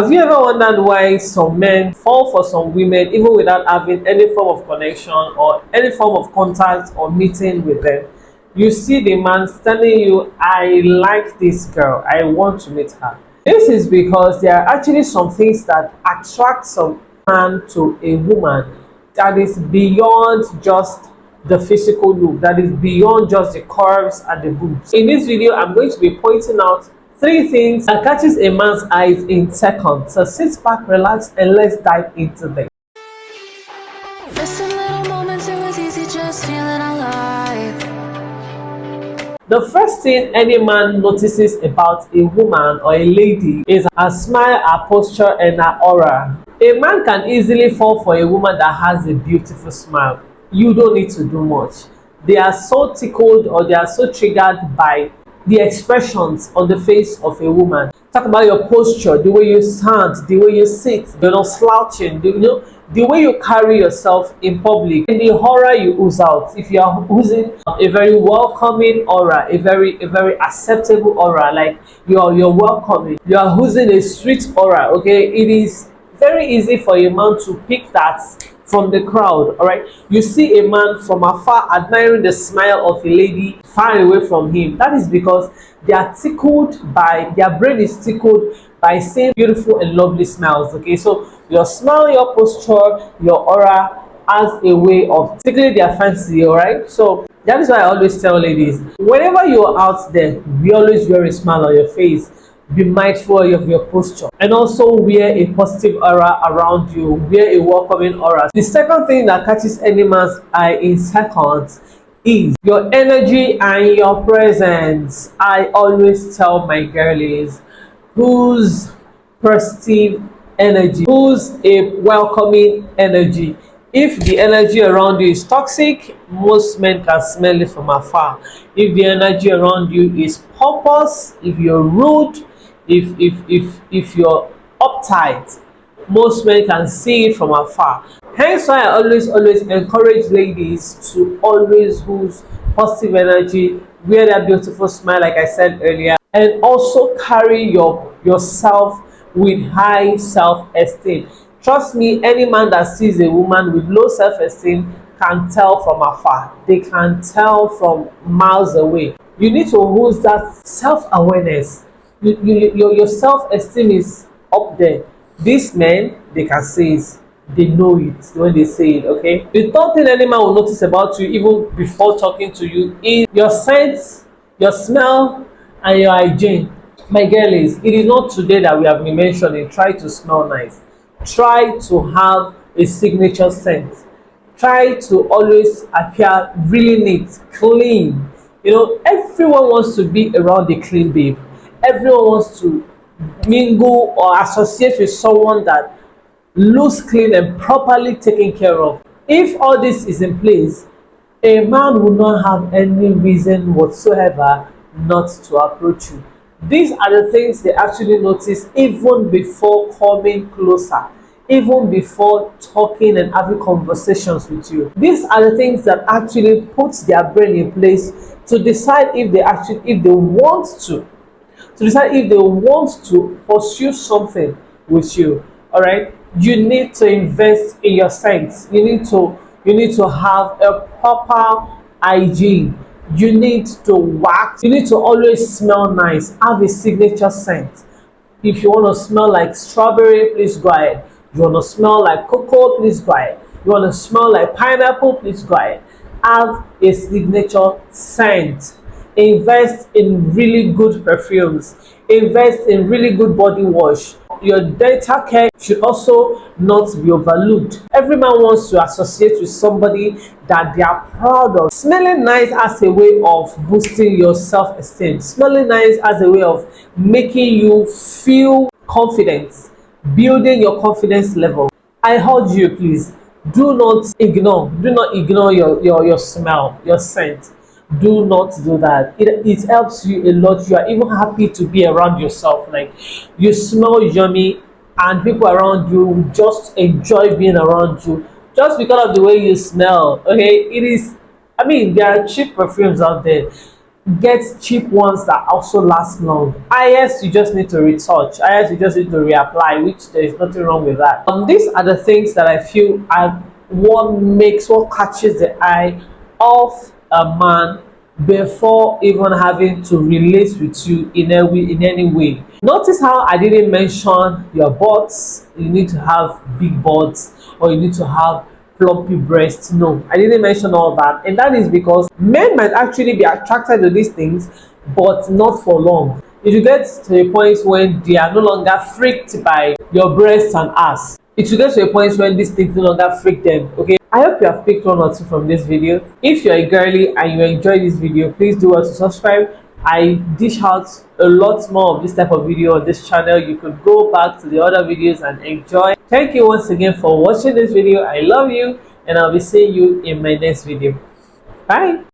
Have you ever wondered why some men fall for some women even without having any form of connection or any form of contact or meeting with them? You see the man telling you, I like this girl, I want to meet her. This is because there are actually some things that attract some man to a woman that is beyond just the physical look, that is beyond just the curves and the boobs. In this video, I'm going to be pointing out three things that catches a man's eyes in seconds. So sit back, relax, and let's dive into them. Missing little moments, it was easy just feeling alive. The first thing any man notices about a woman or a lady is her smile, her posture, and her aura. A man can easily fall for a woman that has a beautiful smile. You don't need to do much. They are so tickled or they are so triggered by the expressions on the face of a woman. Talk about your posture, the way you stand, the way you sit, you're not slouching, the way you carry yourself in public, and the aura you ooze out. If you are oozing a very welcoming aura, a very acceptable aura, like you're welcoming, you are oozing a sweet aura. Okay, it is very easy for a man to pick that from the crowd. All right, you see a man from afar admiring the smile of a lady far away from him. That is because they are tickled by, their brain is tickled by seeing beautiful and lovely smiles. Okay, so your smile, your posture, your aura has a way of tickling their fancy. All right, so that is why I always tell ladies, whenever you're out there, we always wear a smile on your face. Be mindful of your posture and also wear a positive aura around you, wear a welcoming aura. The second thing that catches any man's eye in seconds is your energy and your presence. I always tell my girlies, who's positive energy, who's a welcoming energy. If the energy around you is toxic, most men can smell it from afar. If the energy around you is pompous, if you're rude, if you're uptight, most men can see it from afar. Hence why I always encourage ladies to always use positive energy, wear that beautiful smile like I said earlier, and also carry yourself with high self-esteem. Trust me, any man that sees a woman with low self-esteem can tell from afar. They can tell from miles away. You need to use that self-awareness. Your self-esteem is up there. These men, they can say it, they know it when they say it. Okay, the third thing any man will notice about you even before talking to you is your scent, your smell, and your hygiene. My girlies, it is not today that we have been mentioning try to smell nice, try to have a signature scent, try to always appear really neat, clean. Everyone wants to be around a clean babe. Everyone wants to mingle or associate with someone that looks clean and properly taken care of. If all this is in place, a man will not have any reason whatsoever not to approach you. These are the things they actually notice even before coming closer, even before talking and having conversations with you. These are the things that actually puts their brain in place to decide if they want to decide if they want to pursue something with you. All right, you need to invest in your sense. You need to have a proper hygiene. You need to wax. You need to always smell nice, have a signature scent. If you want to smell like strawberry, please go ahead. You want to smell like cocoa, please go ahead. You want to smell like pineapple, please go ahead. Have a signature scent. Invest in really good perfumes. Invest in really good body wash. Your dental care should also not be overlooked. Every man wants to associate with somebody that they are proud of. Smelling nice as a way of boosting your self-esteem. Smelling nice as a way of making you feel confident, building your confidence level. I urge you, please, do not ignore your smell, your scent. Do not do that. It helps you a lot. You are even happy to be around yourself. Like, you smell yummy and people around you just enjoy being around you just because of the way you smell. Okay, it is, I mean, there are cheap perfumes out there. get cheap ones that also last long. Highest, you just need to retouch. Highest, you just need to reapply, which there is nothing wrong with that. These are the things that I feel are what catches the eye of a man before even having to relate with you in any way. Notice how I didn't mention your butts, you need to have big butts, or you need to have plumpy breasts. No, I didn't mention all that, and that is because men might actually be attracted to these things, but not for long. If you get to a point when they are no longer freaked by your breasts and ass, it will get to a point when these things no longer freak them. Okay, I hope you have picked one or two from this video. If you're a girly and you enjoy this video, please do well to subscribe. I dish out a lot more of this type of video on this channel. You could go back to the other videos and enjoy. Thank you once again for watching this video. I love you, and I'll be seeing you in my next video. Bye.